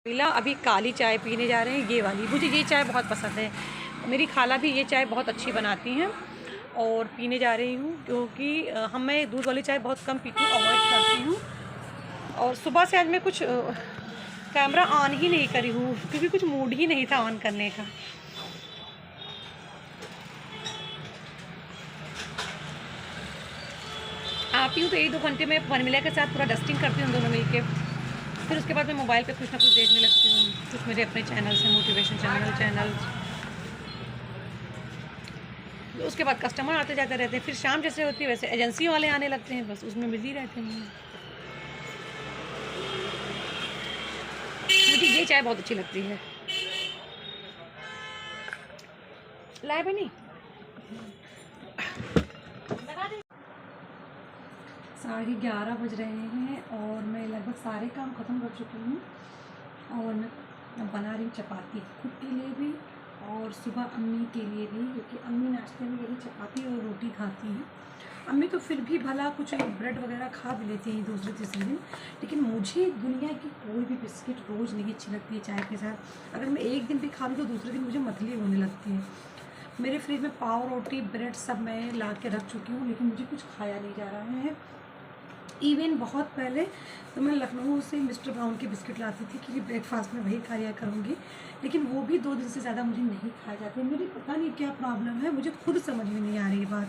मिला अभी काली चाय पीने जा रहे हैं, ये वाली। मुझे ये चाय बहुत पसंद है। मेरी खाला भी ये चाय बहुत अच्छी बनाती हैं और पीने जा रही हूँ क्योंकि मैं दूध वाली चाय बहुत कम पीती हूँ, अवॉइड करती हूँ। और सुबह से आज मैं कुछ कैमरा ऑन ही नहीं करी हूँ क्योंकि कुछ मूड ही नहीं था ऑन करने का। आती हूँ तो 1-2 घंटे में परमिला के साथ पूरा डस्टिंग करती हूँ दोनों मिलके। फिर उसके बाद मैं मोबाइल पे कुछ ना कुछ देखने लगती हूँ। कुछ मेरे अपने चैनल्स हैं, मोटिवेशन चैनल्स। उसके बाद कस्टमर आते जाते रहते हैं। फिर शाम जैसे होती है वैसे एजेंसी वाले आने लगते हैं, बस उसमें बिजी रहते हैं। मुझे ये चाय बहुत अच्छी लगती है। लाए बनी 11:30 बज रहे हैं और मैं लगभग सारे काम ख़त्म कर चुकी हूँ। और मैं बना रही हूँ चपाती, खुद के लिए भी और सुबह अम्मी के लिए भी, क्योंकि अम्मी नाश्ते में यही चपाती और रोटी खाती हैं। अम्मी तो फिर भी भला कुछ ब्रेड वगैरह खा भी लेती हैं दूसरे तीसरे दिन, लेकिन मुझे दुनिया की कोई भी बिस्किट रोज़ नहीं अच्छी लगती है चाय के साथ। अगर मैं एक दिन भी खा लूँ तो दूसरे दिन मुझे मतली होने लगती है। मेरे फ्रिज में पाव, रोटी, ब्रेड सब मैं ला के रख चुकी हूँ, लेकिन मुझे कुछ खाया नहीं जा रहा है। इवन बहुत पहले तो मैं लखनऊ से मिस्टर ब्राउन के बिस्किट लाती थी क्योंकि ब्रेकफास्ट में वही खाया करूँगी, लेकिन वो भी 2 दिन से ज़्यादा मुझे नहीं खाए जाते। मेरी पता नहीं क्या प्रॉब्लम है, मुझे खुद समझ में नहीं आ रही बात।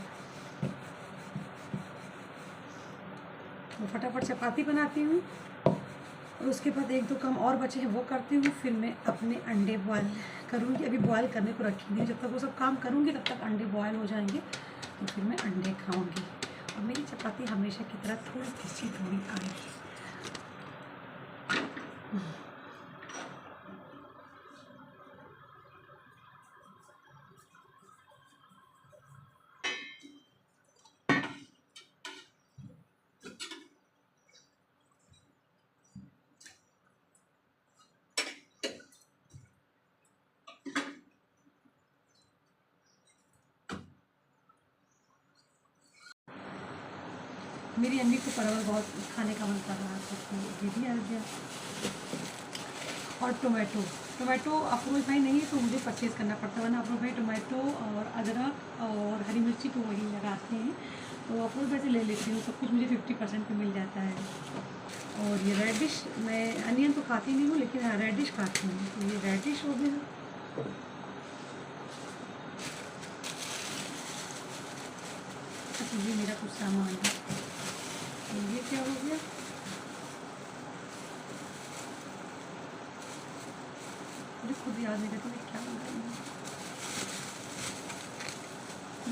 तो फटाफट चपाती बनाती हूँ और उसके बाद 1-2 काम और बचे हैं वो करती हूँ। फिर मैं अपने अंडे बॉयल करूँगी। अभी बॉयल करने को रखी हुई, जब तक वो सब काम करूँगी तब तक अंडे बॉयल हो जाएंगे, तो फिर मैं अंडे खाऊँगी और मेरी चपाती हमेशा की तरह थोड़ी सी थोड़ी आएगी। मेरी अम्मी को परवल बहुत खाने का मन कर रहा था तो ये भी आ गया। और टोमेटो अफरोज़ भाई नहीं तो मुझे परचेज़ करना पड़ता है, वरना अफरोज़ भाई टोमेटो और अदरक और हरी मिर्ची तो वही लगाते हैं, तो अफरोज़ भाई से ले लेती हूँ। सब कुछ मुझे 50% पे मिल जाता है। और ये रेडिश, मैं अनियन तो खाती नहीं हूँ, लेकिन हाँ रेडिश खाती हूँ, तो ये रेडिश हो गया। अच्छा ये मेरा कुछ सामान है, तो ये क्या हो गया, मुझे खुद याद नहीं रहता मैं क्या बना रही हूँ।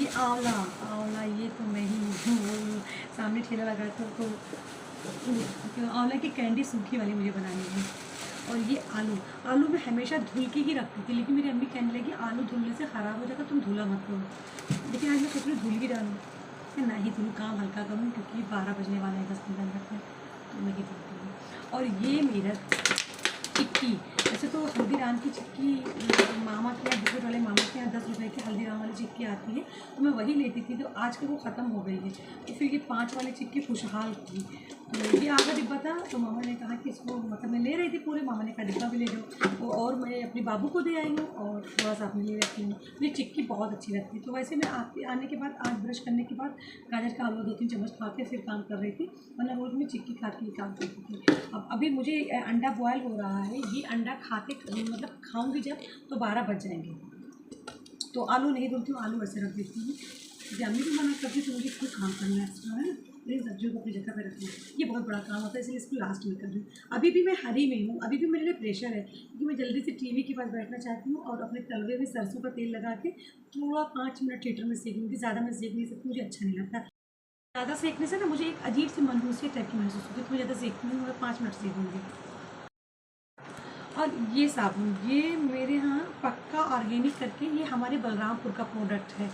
ये आंवला ये तो मैं ही हूँ। सामने ठेला लगा था तो आंवला की कैंडी सूखी वाली मुझे बनानी है। और ये आलू मैं हमेशा धुल के ही रखती थी, लेकिन मेरी अम्मी कहने लगी आलू धुलने से ख़राब हो जाएगा, तुम धुला मत करो। लेकिन आज मैं सोच रही हूँ धुल ही डालूँ, ना ही धुलूँ, काम हल्का करूँ क्योंकि 12 बजने वाला है 10 मिनट तक में, तो मैं ही धुलती हूँ। और ये मेरा चिक्की, वैसे तो हल्दीराम की चिक्की मामा के यहाँ, बिस्कुट वाले मामा के यहाँ 10 रुपये की हल्दीराम वाली चिक्की आती है, तो मैं वही लेती थी। तो आज के वो ख़त्म हो गई है, तो फिर ये 5 वाली चिक्की खुशहाल की, तो ये आधा डिब्बा था, तो मामा ने कहा कि इसको, मतलब मैं ले रही थी पूरे, मामा ने कहा डिब्बा भी ले जाओ, तो और मैं अपने बाबू को दे आई हूँ और थोड़ा सा अपने ले रखी हूँ। मुझे चिक्की बहुत अच्छी लगती है। तो वैसे मैं आने के बाद, आज ब्रश करने के बाद गाजर का हलवा 2-3 चम्मच खा के फिर काम कर रही थी, वरना रोज़ मैं चिक्की खा के ही काम करती थी। अब अभी मुझे अंडा बॉयल हो रहा है, ये अंडा खाते मतलब खाऊंगी जब तो 12 बज जाएंगे, तो आलू नहीं धुलती हूँ, आलू ऐसे रख देती हूँ। जब अम्मी भी मना करती तो मुझे खुद काम करना एक्स्ट्रा है, मेरी सब्जियों को अपनी जगह पर रखना, ये बहुत बड़ा काम होता है, इसलिए इसको लास्ट में कर रही हूँ। अभी भी मैं हरी में हूँ, अभी भी मेरे लिए प्रेशर है क्योंकि मैं जल्दी से टीवी के पास बैठना चाहती हूँ और अपने तलवे में सरसों का तेल लगा के थोड़ा 5 मिनट हीटर में सेकूँगी। ज़्यादा मैं सेक नहीं सकती, मुझे अच्छा नहीं लगता। ज़्यादा सेकने से ना मुझे एक अजीब सी मनहूसियत टाइप की महसूस होती है, तो मैं ज़्यादा सेकती हूँ, मैं 5 मिनट सेकूँगी। और ये साबुन, ये मेरे यहाँ पक्का ऑर्गेनिक करके, ये हमारे बलरामपुर का प्रोडक्ट है।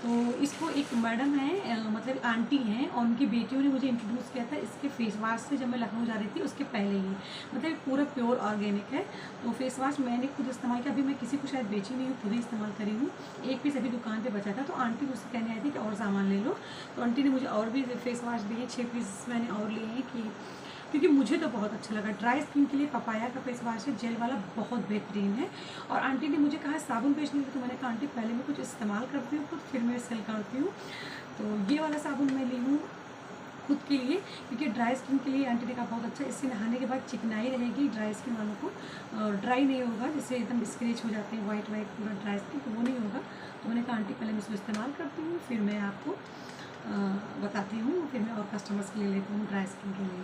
तो इसको एक मैडम है, मतलब आंटी हैं, और उनकी बेटियों ने मुझे इंट्रोड्यूस किया था इसके फेस वाश से, जब मैं लखनऊ जा रही थी उसके पहले ही। मतलब पूरा प्योर ऑर्गेनिक है। तो फेस वाश मैंने खुद इस्तेमाल किया, अभी मैं किसी को शायद बेची नहीं हूँ, खुद ही इस्तेमाल करी हूँ। एक पीस अभी दुकान पर बचा था, तो आंटी मुझसे कहने आई थी कि और सामान ले लो, तो आंटी ने मुझे और भी फेस वाश दिए, 6 पीस मैंने और लिए हैं कि क्योंकि मुझे तो बहुत अच्छा लगा। ड्राई स्किन के लिए पपाया का फेस वाश है, जेल वाला, बहुत बेहतरीन है। और आंटी ने मुझे कहा साबुन बेचने की, तो मैंने कहा आंटी पहले मैं कुछ इस्तेमाल करती हूँ खुद, फिर मैं सेल करती हूँ। तो ये वाला साबुन मैं ली हूँ खुद के लिए, क्योंकि ड्राई स्किन के लिए आंटी ने कहा बहुत अच्छा, इससे नहाने के बाद चिकनाई रहेगी ड्राई स्किन वालों को, ड्राई नहीं होगा, जैसे एकदम स्क्रेच हो जाते हैं वाइट वाइट पूरा ड्राई स्किन, तो वो नहीं होगा। तो मैंने कहा आंटी पहले मैं इसको इस्तेमाल करती हूँ, फिर मैं आपको बताती हूँ, फिर मैं और कस्टमर्स के लिए लेती हूँ ड्राई स्किन के लिए।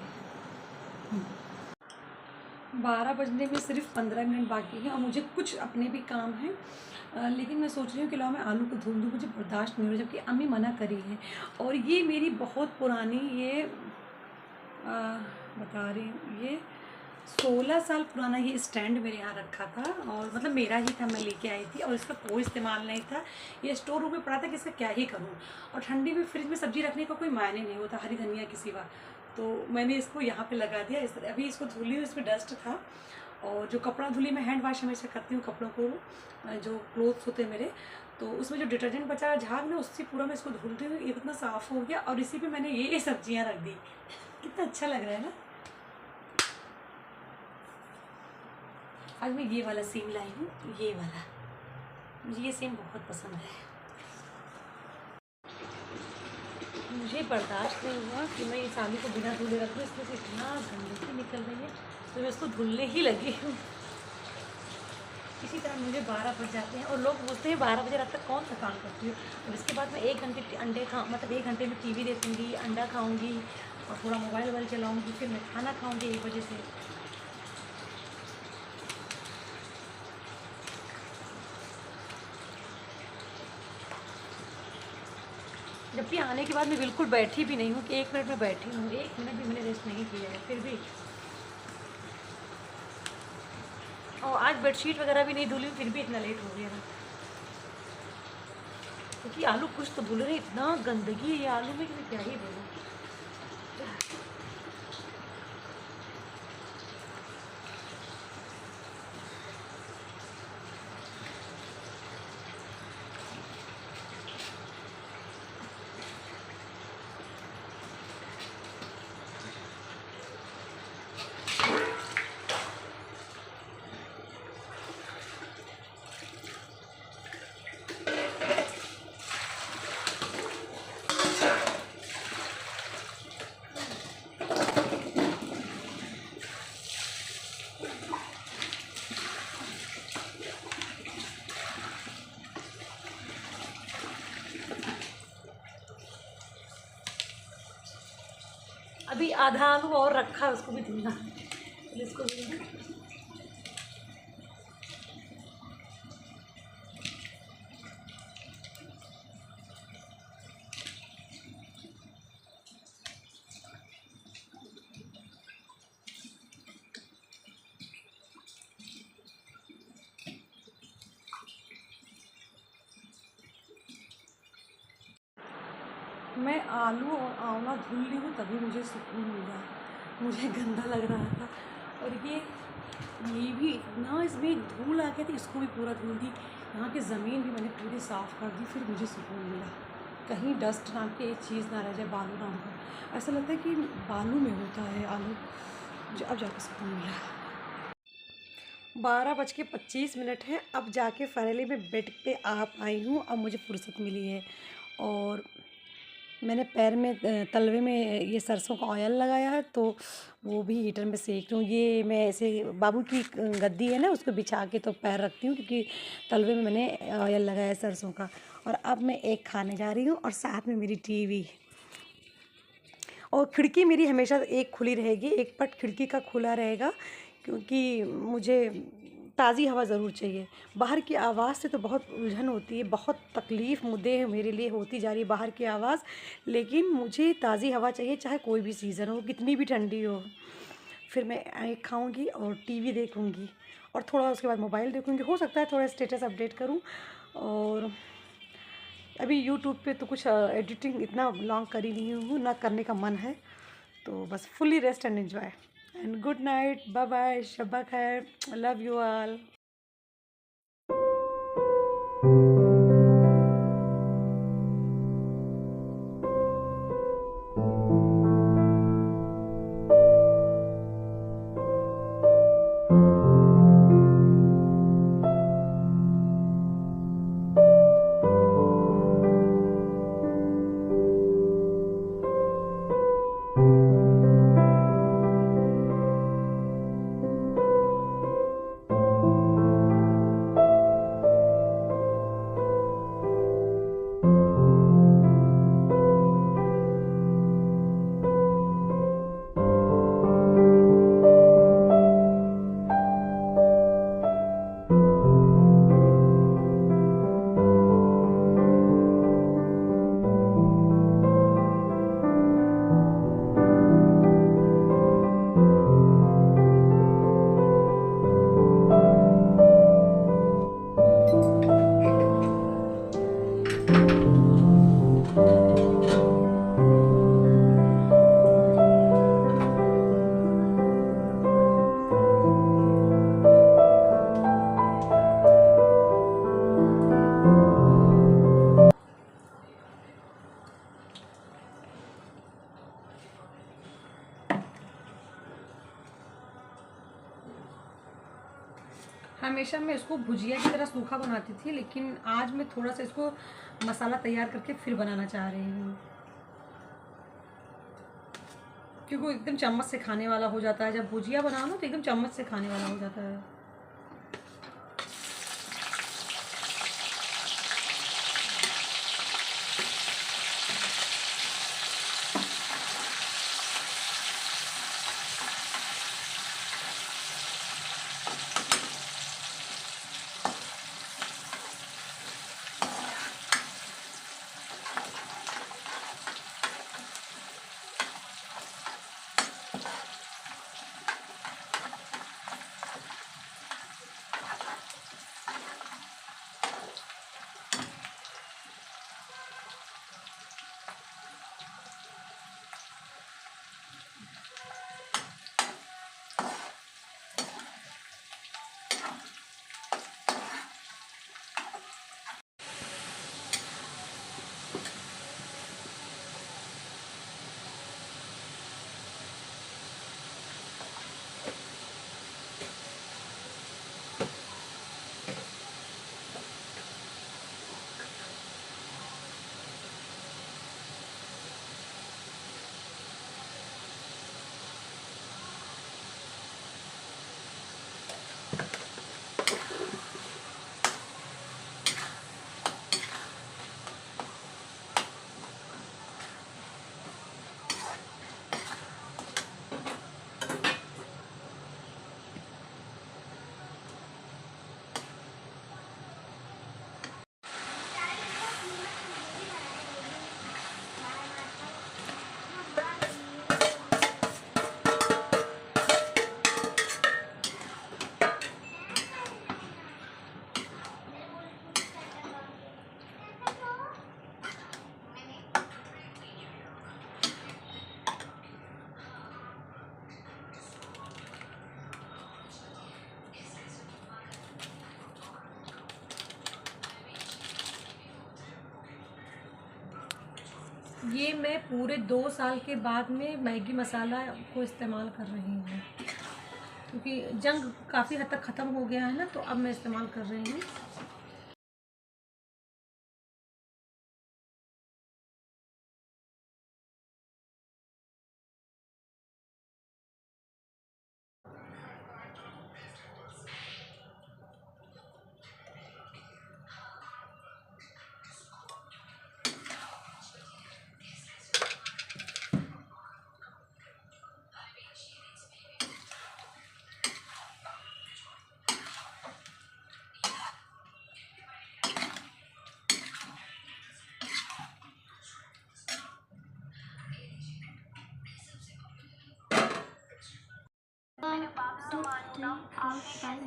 12 बजने में सिर्फ 15 मिनट बाकी हैं और मुझे कुछ अपने भी काम हैं, लेकिन मैं सोच रही हूँ कि लाओ मैं आलू को धुल दूँ, मुझे बर्दाश्त नहीं हो रहा, जबकि अम्मी मना करी है। और ये मेरी बहुत पुरानी, ये बता रही हूँ, ये 16 साल पुराना ये स्टैंड मेरे यहाँ रखा था, और मतलब मेरा ही था, मैं लेके आई थी, और इसका कोई इस्तेमाल नहीं था। ये स्टोर रूम में पड़ा था कि इसका क्या ही करूँ, और ठंडी में फ्रिज में सब्जी रखने का कोई मायने नहीं होता हरी धनिया के सिवा। तो मैंने इसको यहाँ पे लगा दिया इस तरह। अभी इसको धुली हूँ, इसमें डस्ट था, और जो कपड़ा धुली मैं हैंड वॉश हमेशा करती हूँ कपड़ों को, जो क्लोथ्स होते हैं मेरे, तो उसमें जो डिटर्जेंट बचा झाग ना, उससे पूरा मैं इसको धुलती हूँ, ये इतना साफ़ हो गया। और इसी पे मैंने ये सब्जियाँ रख दी, कितना अच्छा लग रहा है ना। आज मैं ये वाला सीम लाई हूँ, ये वाला, मुझे ये सीम बहुत पसंद है। मुझे बर्दाश्त नहीं हुआ कि मैं इस आलू को बिना धुले रखूँ, इसमें से इतना गंदगी निकल रही है, तो मैं इसको धुलने ही लगी हूँ। इसी तरह मुझे 12 बज जाते हैं, और लोग पूछते हैं 12 बजे रात तक कौन सा काम करती हूँ। और इसके बाद मैं 1 घंटे अंडे मतलब 1 घंटे में टीवी देखूँगी, अंडा खाऊँगी, और थोड़ा मोबाइल वोबाइल चलाऊँगी, फिर मैं खाना खाऊँगी 1 बजे से। जबकि आने के बाद मैं बिल्कुल बैठी भी नहीं हूँ कि 1 मिनट में बैठी हूँ, 1 मिनट भी मैंने रेस्ट नहीं किया है, फिर भी। और आज बेडशीट वगैरह भी नहीं धुली, फिर भी इतना लेट हो गया ना, क्योंकि आलू कुछ तो भूल रहे, इतना गंदगी है ये आलू में कि मैं क्या ही बोलूँ। अभी आधा आलू और रखा है, उसको भी धुलना, इसको भी। मैं आलू और आंवला धुल ली हूँ, तभी मुझे सुकून मिला, मुझे गंदा लग रहा था। और ये भी इतना इसमें धूल आ गया था, इसको भी पूरा धुल दी। यहाँ की ज़मीन भी मैंने पूरी साफ़ कर दी, फिर मुझे सुकून मिला। कहीं डस्ट नाम की एक चीज़ ना रह जाए बालू नाम का, ऐसा लगता है कि बालू में होता है आलू। मुझे अब जाके सुकून मिला। 12:25 है, अब जाके फाइनली मैं बेड पे आ पाई हूँ, अब मुझे फुर्सत मिली है। और मैंने पैर में तलवे में ये सरसों का ऑयल लगाया है, तो वो भी हीटर में सेक रही हूँ। ये मैं ऐसे बाबू की गद्दी है ना, उसको बिछा के तो पैर रखती हूँ, क्योंकि तलवे में मैंने ऑयल लगाया है सरसों का। और अब मैं एक खाने जा रही हूँ, और साथ में मेरी टीवी, और खिड़की मेरी हमेशा एक खुली रहेगी, एक पट खिड़की का खुला रहेगा, क्योंकि मुझे ताज़ी हवा ज़रूर चाहिए। बाहर की आवाज़ से तो बहुत उलझन होती है, बहुत तकलीफ़ मुद्दे मेरे लिए होती जा रही है बाहर की आवाज़, लेकिन मुझे ताज़ी हवा चाहिए, चाहे कोई भी सीज़न हो, कितनी भी ठंडी हो। फिर मैं एक खाऊंगी और टीवी देखूंगी, और थोड़ा उसके बाद मोबाइल देखूंगी, हो सकता है थोड़ा स्टेटस अपडेट करूं। और अभी यूट्यूब पे तो कुछ एडिटिंग इतना लॉन्ग करी नहीं हूँ, ना करने का मन है, तो बस fully rest and enjoy. And good night, bye bye, शब्बा खैर, लव यू ऑल। हमेशा मैं इसको भुजिया की तरह सूखा बनाती थी, लेकिन आज मैं थोड़ा सा इसको मसाला तैयार करके फिर बनाना चाह रही हूँ, क्योंकि वो एकदम चम्मच से खाने वाला हो जाता है। जब भुजिया बनाओ ना तो एकदम चम्मच से खाने वाला हो जाता है। ये मैं पूरे 2 साल के बाद में मैगी मसाला को इस्तेमाल कर रही हूँ, क्योंकि जंग काफ़ी हद तक ख़त्म हो गया है ना, तो अब मैं इस्तेमाल कर रही हूँ।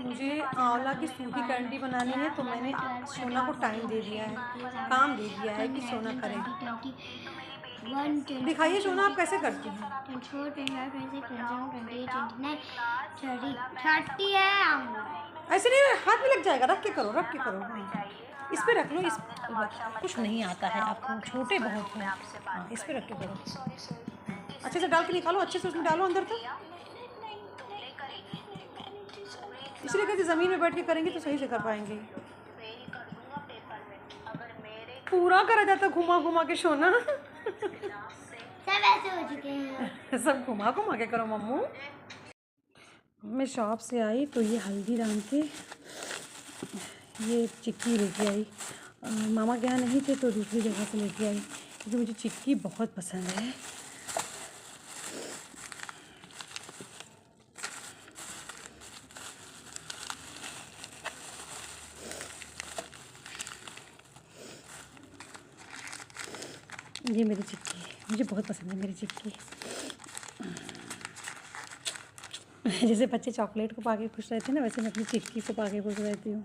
मुझे आंवला की सूखी कैंडी बनानी है, तो मैंने सोना को टाइम दे दिया है, काम दे दिया है कि सोना करेगी। दिखाइए सोना, आप कैसे करती हैं? 24, 25, 26, 27, 28, 29, 30 है। ऐसे नहीं, हाथ में लग जाएगा, रख के करो, रख के करो। हाँ, इस पे रख लो, इस कुछ नहीं आता है आपको, छोटे बहुत हैं। हाँ, इस पे रख के करो, अच्छे से डाल के निकालो, अच्छे से उसमें डालो अंदर तक। इसलिए कहते ज़मीन में बैठ के करेंगे तो सही से कर पाएंगे। पूरा करा जाता घुमा घुमा के सोना। सब ऐसे हो चुके हैं। सब घुमा घुमा के करो मम्मू। मैं शॉप से आई तो ये हल्दीराम के ये चिक्की लेके आई। मामा के यहाँ नहीं थे तो दूसरी जगह से लेके आई, क्योंकि मुझे चिक्की बहुत पसंद है। ये मेरी चिक्की मुझे बहुत पसंद है, मेरी चिक्की। जैसे बच्चे चॉकलेट को पाके खुश रहते हैं ना, वैसे मैं अपनी चिक्की को पाके खुश रहती हूँ।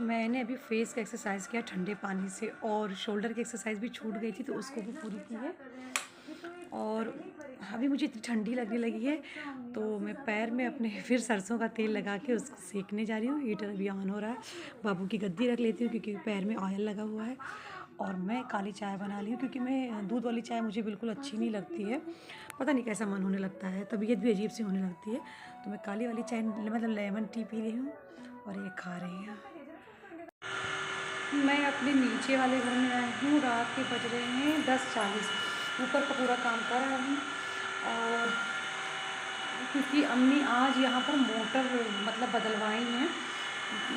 मैंने अभी फेस का एक्सरसाइज किया ठंडे पानी से, और शोल्डर की एक्सरसाइज भी छूट गई थी तो उसको भी पूरी की है। और अभी मुझे इतनी ठंडी लगने लगी है तो मैं पैर में अपने फिर सरसों का तेल लगा के उसको सेकने जा रही हूँ। हीटर अभी ऑन हो रहा है। बाबू की गद्दी रख लेती हूँ क्योंकि पैर में ऑयल लगा हुआ है। और मैं काली चाय बना ली हूँ, क्योंकि मैं दूध वाली चाय मुझे बिल्कुल अच्छी नहीं लगती है। पता नहीं कैसा मन होने लगता है, तबीयत भी अजीब सी होने लगती है। तो मैं काली वाली चाय मतलब लेमन टी पी रही हूँ और ये खा रही हूँ। मैं अपने नीचे वाले घर में आई हूँ, रात के बज रहे हैं 10:40। ऊपर का पूरा काम कर रहा हूँ और क्योंकि अम्मी आज यहाँ पर मोटर मतलब बदलवाई हैं।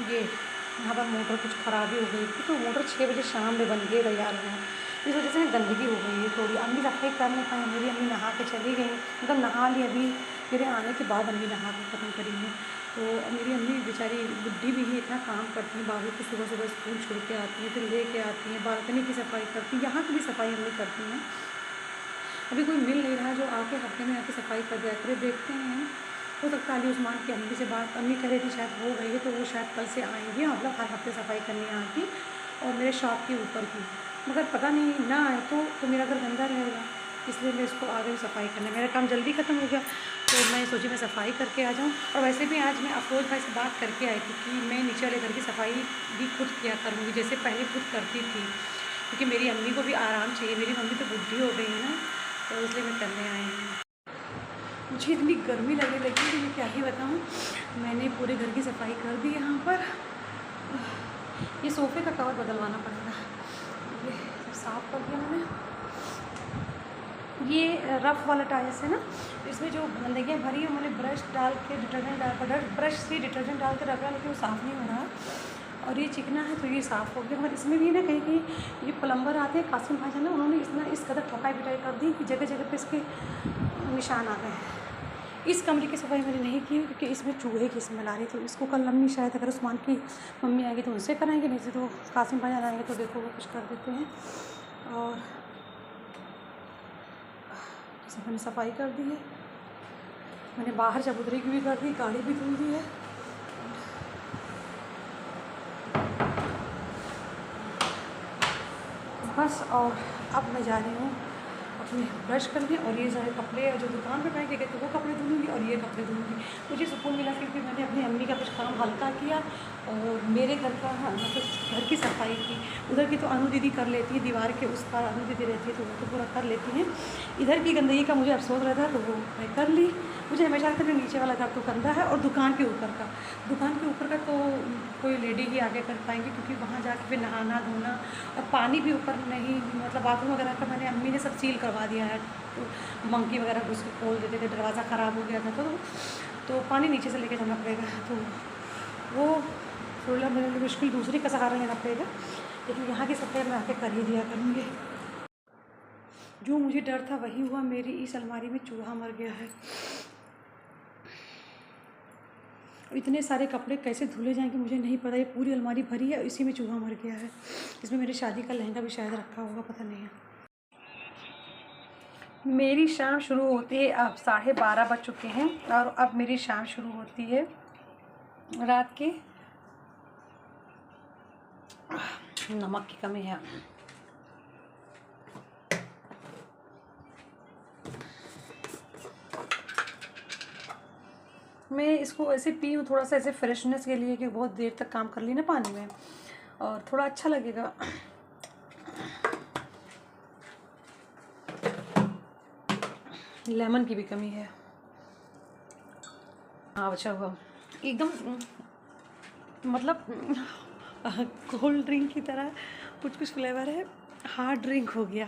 ये यहाँ पर मोटर कुछ ख़राबी हो गई थी, तो मोटर 6 बजे शाम में बन के तैयार हुआ। इस वजह से गंदगी हो गई है थोड़ी। अम्मी सफाई कर नहीं पाई, मेरी अम्मी नहा के चली गई, मतलब नहा ली अभी मेरे आने के बाद अम्मी नहा के ख़त्म करी है। तो मेरी अम्मी बेचारी बुढ़ी भी है, इतना काम करती हैं। बाबू को सुबह सुबह स्कूल छोड़ के आती हैं, फिर ले के आती हैं, बालकनी की सफाई करती हैं, यहाँ की भी सफाई अम्मी करती हैं। अभी कोई मिल नहीं रहा जो आके हफ्ते में आके सफाई कर दिया करे। देखते हैं, हो सकता है अली उस्मान की अम्मी से बात, अम्मी कह रही थी शायद हो गई है, तो वो शायद कल से आएंगे, मतलब हर हफ्ते सफाई करने यहाँ की और मेरे शॉप के ऊपर की। मगर पता नहीं ना आए तो मेरा घर गंदा रहेगा, इसलिए मैं इसको आ गई सफाई करने। मेरा काम जल्दी ख़त्म हो गया तो मैं सोची मैं सफाई करके आ जाऊँ। और वैसे भी आज मैं अफरोज़ भाई से बात करके आई थी कि मैं नीचे वाले घर की सफाई भी खुद किया करूँगी, जैसे पहले खुद करती थी, क्योंकि मेरी अम्मी को भी आराम चाहिए। मेरी मम्मी तो बुढ़ी हो गई है ना, तो इसलिए मैं करने आई हूँ। मुझे इतनी गर्मी लगने लगी कि मैं क्या ही बताऊँ। मैंने पूरे घर की सफाई कर दी यहाँ पर। ये सोफ़े का कवर बदलवाना पड़ेगा। ये साफ़ कर दिया मैंने। ये रफ़ वाला टाइल्स है ना, इसमें जो गंदगियाँ भरी है मैंने ब्रश डाल के डिटर्जेंट डाल ब्रश से डिटर्जेंट डाल के रखा, लेकिन वो साफ़ नहीं हो रहा। और ये चिकना है तो ये साफ़ हो गया। मगर इसमें भी ना कहीं कहीं ये प्लम्बर आते हैं कासिम भाईजान, उन्होंने इस कदर ठोकाई पिटाई कर दी कि जगह जगह पे इसके निशान आ गए। इस कमरे की सफाई मैंने नहीं की क्योंकि इसमें चूहे की स्मेल आ रही, तो इसको कल अम्मी शायद अगर उस्मान की मम्मी आएगी तो उनसे कराएंगे, नहीं तो कासिम भाईजान आएंगे तो देखो वो कुछ कर देते हैं। और मैंने सफाई कर दी है। मैंने बाहर चबूतरे की भी कर दी, गाड़ी भी धुल दी है। बस, और अब मैं जा रही हूँ अपने ब्रश करने और ये सारे कपड़े जो दुकान पे फेंके गए थे वो कपड़े धुलूँगी और ये कपड़े धुलूँगी। मुझे सुकून मिला क्योंकि मैंने अपनी अम्मी का कुछ काम हल्का किया और मेरे घर का मतलब घर की सफाई की। उधर की तो अनु दीदी कर लेती है, दीवार के उस पार अनु दीदी रहती है तो वो तो पूरा कर लेती हैं। इधर की गंदगी का मुझे अफसोस रहता है तो वो मैं कर ली। मुझे हमेशा लगता है नीचे वाला घर तो गंदा है और दुकान के ऊपर का तो कोई लेडी ही आगे कर पाएंगी, क्योंकि वहाँ जाके फिर नहाना धोना और पानी भी ऊपर नहीं, मतलब बाथरूम वगैरह का मैंने अम्मी ने सब सील करवा दिया है। तो मंकी वगैरह घुस के खोल देते थे, दरवाज़ा ख़राब हो गया था तो पानी नीचे से लेके जाना पड़ेगा। तो वो थोड़ा मेरे मुश्किल दूसरी का सहारा लेना पड़ेगा, लेकिन यहाँ की सफाई मैं आके कर ही दिया करूँगी। जो मुझे डर था वही हुआ, मेरी इस अलमारी में चूहा मर गया है। इतने सारे कपड़े कैसे धुले जाएंगे मुझे नहीं पता। ये पूरी अलमारी भरी है, इसी में चूहा मर गया है। इसमें मेरी शादी का लहंगा भी शायद रखा होगा, पता नहीं है। मेरी शाम शुरू होती है, अब 12:30 बज चुके हैं और अब मेरी शाम शुरू होती है रात के। नमक की कमी है। मैं इसको ऐसे पी हूँ थोड़ा सा ऐसे फ्रेशनेस के लिए कि बहुत देर तक काम कर ली ना पानी में और थोड़ा अच्छा लगेगा। लेमन की भी कमी है। हाँ अच्छा हुआ, एकदम मतलब कोल्ड ड्रिंक की तरह कुछ फ्लेवर है, हार्ड ड्रिंक हो गया।